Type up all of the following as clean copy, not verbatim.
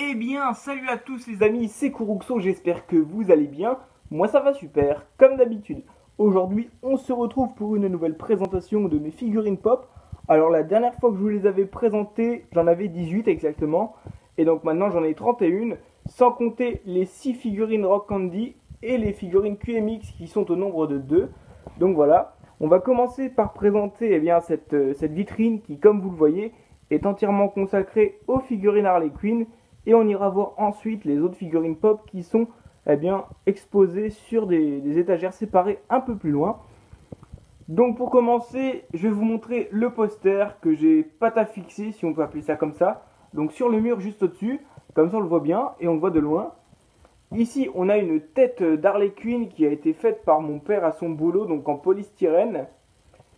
Eh bien, salut à tous les amis, c'est Kuruxo, j'espère que vous allez bien. Moi ça va super, comme d'habitude. Aujourd'hui, on se retrouve pour une nouvelle présentation de mes figurines pop. Alors la dernière fois que je vous les avais présentées, j'en avais 18 exactement. Et donc maintenant j'en ai 31, sans compter les 6 figurines Rock Candy et les figurines QMX qui sont au nombre de 2. Donc voilà, on va commencer par présenter cette vitrine qui, comme vous le voyez, est entièrement consacrée aux figurines Harley Quinn. Et on ira voir ensuite les autres figurines pop qui sont exposées sur des étagères séparées un peu plus loin. Donc pour commencer, je vais vous montrer le poster que j'ai patafixé, si on peut appeler ça comme ça. Donc sur le mur juste au-dessus, comme ça on le voit bien et on le voit de loin. Ici on a une tête d'Harley Quinn qui a été faite par mon père à son boulot, donc en polystyrène.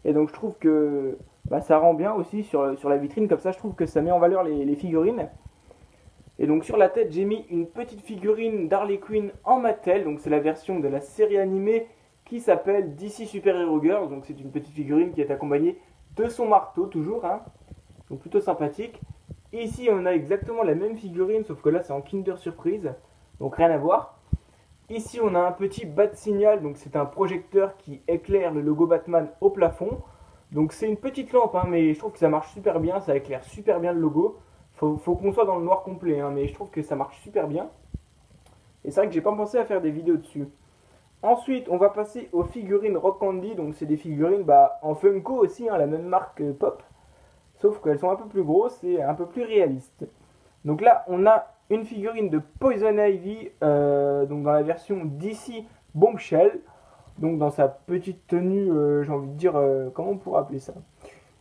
Et donc je trouve que ça rend bien aussi sur la vitrine, comme ça je trouve que ça met en valeur les figurines. Et donc sur la tête, j'ai mis une petite figurine d'Harley Quinn en Mattel. Donc c'est la version de la série animée qui s'appelle DC Super Hero Girls. Donc c'est une petite figurine qui est accompagnée de son marteau toujours, hein. Donc plutôt sympathique. Et ici on a exactement la même figurine, sauf que là c'est en Kinder Surprise. Donc rien à voir. Ici on a un petit bat signal. Donc c'est un projecteur qui éclaire le logo Batman au plafond. Donc c'est une petite lampe, hein, mais je trouve que ça marche super bien. Ça éclaire super bien le logo. Faut qu'on soit dans le noir complet, hein, mais je trouve que ça marche super bien. Et c'est vrai que j'ai pas pensé à faire des vidéos dessus. Ensuite, on va passer aux figurines Rock Candy. Donc c'est des figurines en Funko aussi, hein, la même marque pop. Sauf qu'elles sont un peu plus grosses et un peu plus réalistes. Donc là, on a une figurine de Poison Ivy, donc dans la version DC Bombshell. Donc dans sa petite tenue, j'ai envie de dire, comment on pourrait appeler ça?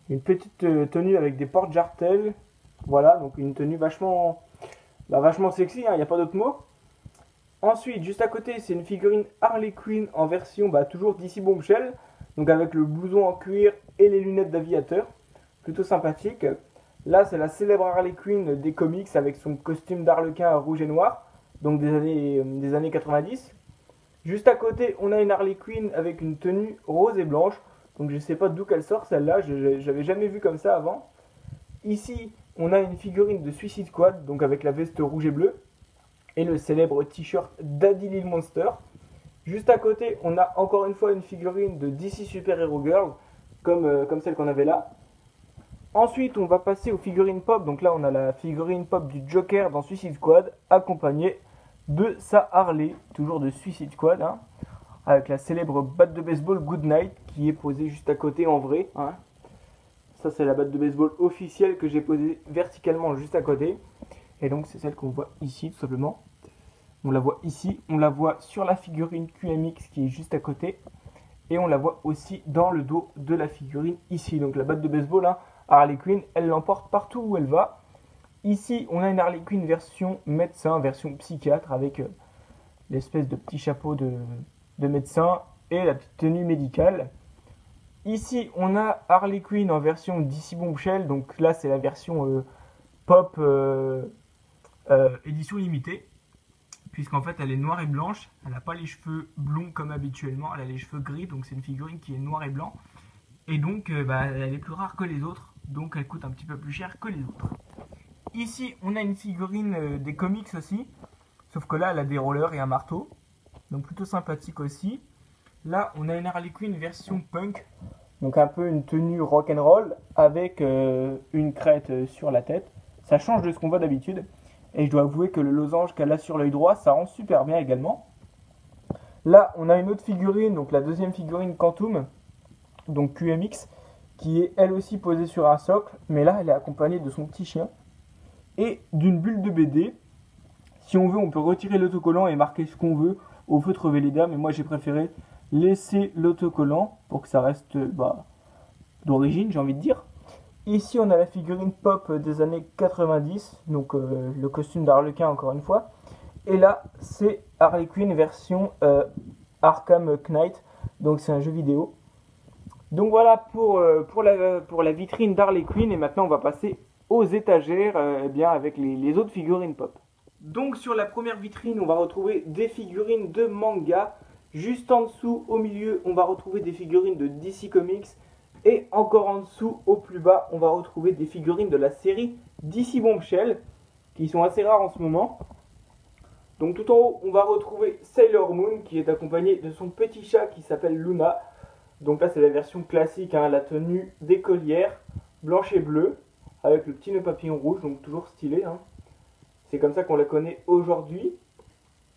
Une petite tenue avec des porte-jartelles. Voilà, donc une tenue vachement sexy, il n'y a pas d'autre mot. Ensuite, juste à côté, c'est une figurine Harley Quinn en version toujours DC Bombshell. Donc avec le blouson en cuir et les lunettes d'aviateur. Plutôt sympathique. Là, c'est la célèbre Harley Quinn des comics avec son costume d'arlequin rouge et noir. Donc des années 90. Juste à côté, on a une Harley Quinn avec une tenue rose et blanche. Donc je ne sais pas d'où qu'elle sort celle-là, je n'avais jamais vu comme ça avant. Ici, on a une figurine de Suicide Squad, donc avec la veste rouge et bleue, et le célèbre t-shirt Daddy Lil Monster. Juste à côté, on a encore une fois une figurine de DC Super Hero Girls, comme celle qu'on avait là. Ensuite, on va passer aux figurines pop. Donc là, on a la figurine pop du Joker dans Suicide Squad, accompagnée de sa Harley, toujours de Suicide Squad, hein, avec la célèbre batte de baseball Goodnight, qui est posée juste à côté en vrai, hein. Ça c'est la batte de baseball officielle que j'ai posée verticalement juste à côté. Et donc c'est celle qu'on voit ici tout simplement. On la voit ici, on la voit sur la figurine QMX qui est juste à côté. Et on la voit aussi dans le dos de la figurine ici. Donc la batte de baseball, hein, Harley Quinn, elle l'emporte partout où elle va. Ici on a une Harley Quinn version médecin, version psychiatre avec l'espèce de petit chapeau de médecin et la petite tenue médicale. Ici, on a Harley Quinn en version DC Bombshell. Donc là, c'est la version pop édition limitée. Puisqu'en fait, elle est noire et blanche. Elle n'a pas les cheveux blonds comme habituellement. Elle a les cheveux gris. Donc c'est une figurine qui est noir et blanc. Et donc, elle est plus rare que les autres. Donc elle coûte un petit peu plus cher que les autres. Ici, on a une figurine des comics aussi. Sauf que là, elle a des rollers et un marteau. Donc plutôt sympathique aussi. Là, on a une Harley Quinn version punk, donc un peu une tenue rock'n'roll avec une crête sur la tête. Ça change de ce qu'on voit d'habitude. Et je dois avouer que le losange qu'elle a sur l'œil droit, ça rend super bien également. Là, on a une autre figurine, donc la deuxième figurine Quantum, donc QMX, qui est elle aussi posée sur un socle. Mais là, elle est accompagnée de son petit chien et d'une bulle de BD. Si on veut, on peut retirer l'autocollant et marquer ce qu'on veut au feutre Velleda. Mais moi, j'ai préféré laisser l'autocollant pour que ça reste d'origine, j'ai envie de dire. Ici on a la figurine pop des années 90, donc le costume d'Arlequin encore une fois. Et là c'est Harley Quinn version Arkham Knight, donc c'est un jeu vidéo. Donc voilà pour la vitrine d'Harley Quinn. Et maintenant on va passer aux étagères avec les autres figurines pop. Donc sur la première vitrine on va retrouver des figurines de manga. Juste en dessous, au milieu, on va retrouver des figurines de DC Comics. Et encore en dessous, au plus bas, on va retrouver des figurines de la série DC Bombshell. qui sont assez rares en ce moment. Donc tout en haut, on va retrouver Sailor Moon qui est accompagnée de son petit chat qui s'appelle Luna. Donc là, c'est la version classique, hein, la tenue d'écolière, blanche et bleue, avec le petit nœud papillon rouge, donc toujours stylé. Hein. C'est comme ça qu'on la connaît aujourd'hui.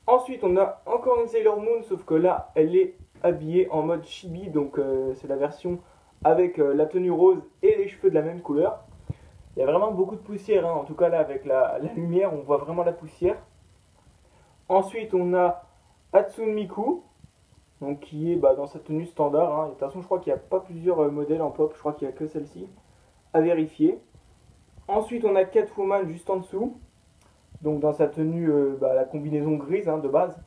Ensuite, on a encore une Sailor Moon, sauf que là, elle est habillée en mode chibi, donc c'est la version avec la tenue rose et les cheveux de la même couleur. Il y a vraiment beaucoup de poussière, hein. En tout cas là, avec la lumière, on voit vraiment la poussière. Ensuite, on a Hatsune Miku, donc qui est dans sa tenue standard. Hein. De toute façon, je crois qu'il n'y a pas plusieurs modèles en pop, je crois qu'il n'y a que celle-ci, à vérifier. Ensuite, on a Catwoman juste en dessous, donc dans sa tenue, la combinaison grise, hein, de base.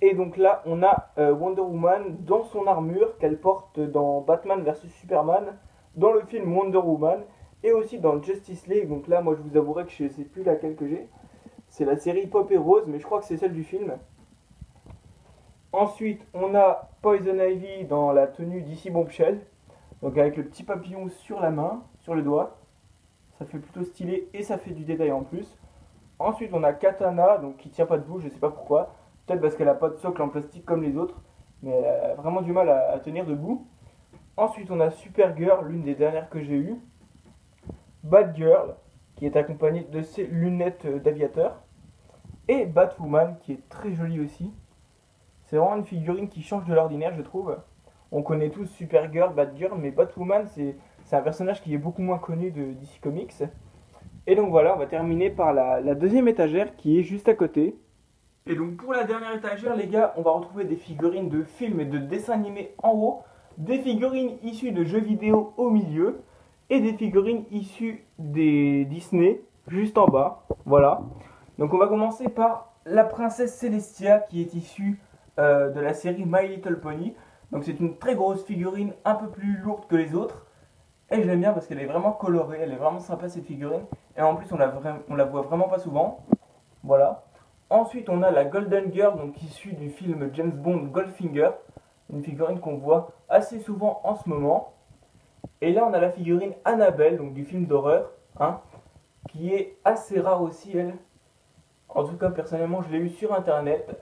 Et donc là, on a Wonder Woman dans son armure qu'elle porte dans Batman vs Superman, dans le film Wonder Woman, et aussi dans Justice League. Donc là, moi, je vous avouerai que je ne sais plus laquelle que j'ai. C'est la série Pop et Rose, mais je crois que c'est celle du film. Ensuite, on a Poison Ivy dans la tenue d'ici Bombshell, donc avec le petit papillon sur la main, sur le doigt. Ça fait plutôt stylé et ça fait du détail en plus. Ensuite, on a Katana, donc qui tient pas debout, je sais pas pourquoi. Peut-être parce qu'elle a pas de socle en plastique comme les autres, mais elle a vraiment du mal à tenir debout. Ensuite, on a Supergirl, l'une des dernières que j'ai eues. Batgirl, qui est accompagnée de ses lunettes d'aviateur. Et Batwoman, qui est très jolie aussi. C'est vraiment une figurine qui change de l'ordinaire, je trouve. On connaît tous Supergirl, Batgirl, mais Batwoman, c'est un personnage qui est beaucoup moins connu de DC Comics. Et donc voilà, on va terminer par la deuxième étagère qui est juste à côté. Et donc pour la dernière étagère, les gars, on va retrouver des figurines de films et de dessins animés en haut, des figurines issues de jeux vidéo au milieu, et des figurines issues des Disney juste en bas. Voilà. Donc on va commencer par la princesse Celestia qui est issue de la série My Little Pony. Donc c'est une très grosse figurine, un peu plus lourde que les autres. Et je l'aime bien parce qu'elle est vraiment colorée, elle est vraiment sympa cette figurine. Et en plus on la voit vraiment pas souvent. Voilà. Ensuite on a la Golden Girl, donc issue du film James Bond Goldfinger. Une figurine qu'on voit assez souvent en ce moment. Et là on a la figurine Annabelle, donc du film d'horreur, hein, qui est assez rare aussi elle. En tout cas personnellement je l'ai eu sur internet.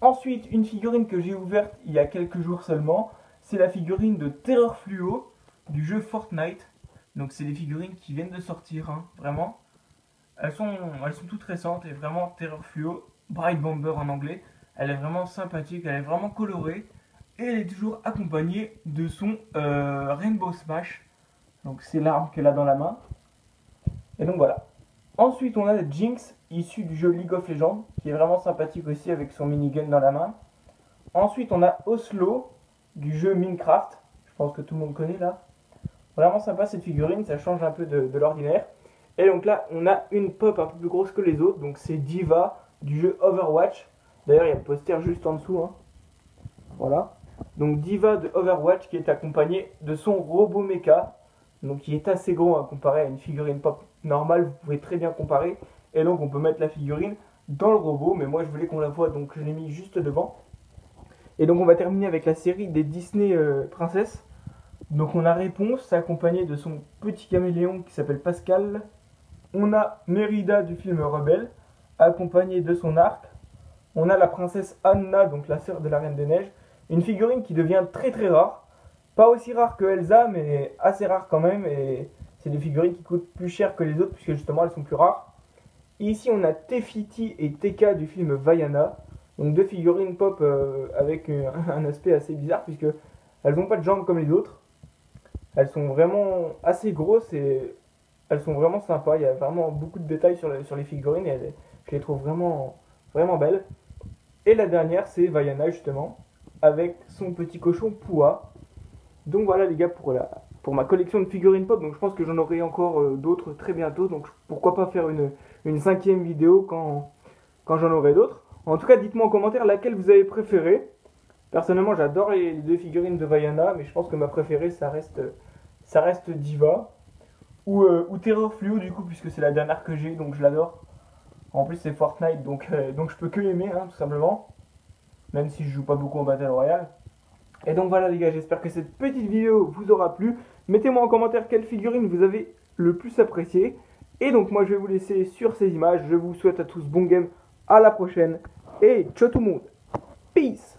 Ensuite une figurine que j'ai ouverte il y a quelques jours seulement, c'est la figurine de Terreur Fluo du jeu Fortnite. Donc c'est des figurines qui viennent de sortir, hein, vraiment. Elles sont toutes récentes et vraiment Terreur Fluo, Bright Bomber en anglais. Elle est vraiment sympathique, elle est vraiment colorée. Et elle est toujours accompagnée de son Rainbow Smash. Donc c'est l'arme qu'elle a dans la main. Et donc voilà. Ensuite on a la Jinx, issue du jeu League of Legends, qui est vraiment sympathique aussi avec son minigun dans la main. Ensuite on a Oslo, du jeu Minecraft. Je pense que tout le monde connaît là. Vraiment sympa cette figurine, ça change un peu de l'ordinaire. Et donc là on a une pop un peu plus grosse que les autres. Donc c'est Diva, du jeu Overwatch. D'ailleurs il y a le poster juste en dessous, hein. Voilà. Donc Diva de Overwatch qui est accompagné de son robot mecha. Donc qui est assez gros, hein, comparé à une figurine pop normale, vous pouvez très bien comparer. Et donc on peut mettre la figurine dans le robot, mais moi je voulais qu'on la voie, donc je l'ai mis juste devant. Et donc on va terminer avec la série des Disney princesses. Donc on a Réponse, accompagnée de son petit caméléon qui s'appelle Pascal. On a Mérida du film Rebelle, accompagnée de son arc. On a la princesse Anna, donc la sœur de la Reine des Neiges. Une figurine qui devient très très rare. Pas aussi rare que Elsa, mais assez rare quand même. Et c'est des figurines qui coûtent plus cher que les autres, puisque justement elles sont plus rares. Et ici on a Tefiti et Teka du film Vaiana. Donc deux figurines pop avec un aspect assez bizarre, puisque elles n'ont pas de jambes comme les autres. Elles sont vraiment assez grosses et elles sont vraiment sympas. Il y a vraiment beaucoup de détails sur les figurines et je les trouve vraiment, vraiment belles. Et la dernière c'est Vaiana justement, avec son petit cochon Poua. Donc voilà les gars pour ma collection de figurines pop. Donc je pense que j'en aurai encore d'autres très bientôt. Donc pourquoi pas faire une cinquième vidéo quand j'en aurai d'autres. En tout cas dites-moi en commentaire laquelle vous avez préféré. Personnellement j'adore les deux figurines de Vaiana, mais je pense que ma préférée ça reste Diva. Ou Terror Fluo du coup, puisque c'est la dernière que j'ai, donc je l'adore. En plus c'est Fortnite, donc je peux que l'aimer, hein, tout simplement. Même si je joue pas beaucoup en Battle Royale. Et donc voilà les gars, j'espère que cette petite vidéo vous aura plu. Mettez-moi en commentaire quelle figurine vous avez le plus apprécié. Et donc moi je vais vous laisser sur ces images. Je vous souhaite à tous bon game, à la prochaine et ciao tout le monde. Peace.